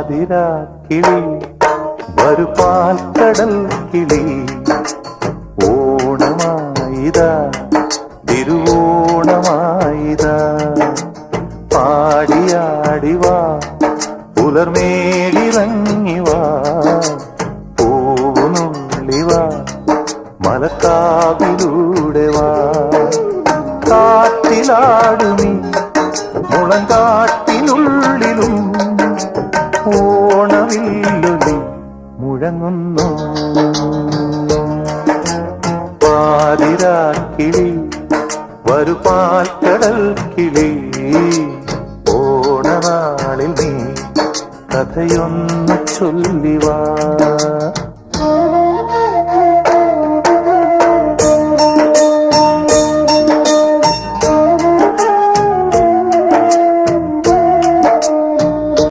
പാതിരാ കിളി വരു പാൽക്കടൽ കിളി ഓണമായിതാ തിരുവോണമായിതാ പാടിയാടിവാ പുലർമേലിറങ്ങിവാ പൂവുനുള്ളിവാ മലക്കാവിലൂടെ വാ കാറ്റിലാടുമീ മുളങ്കാട്ടിനുള്ളിലും ഓണവില്ലൊലി മുഴങ്ങുന്നു പാതിരാ കിളി വരു പാൽക്കടൽ കിളി ഓണനാളിൽ നീ കഥയൊന്നു ചൊല്ലിവാ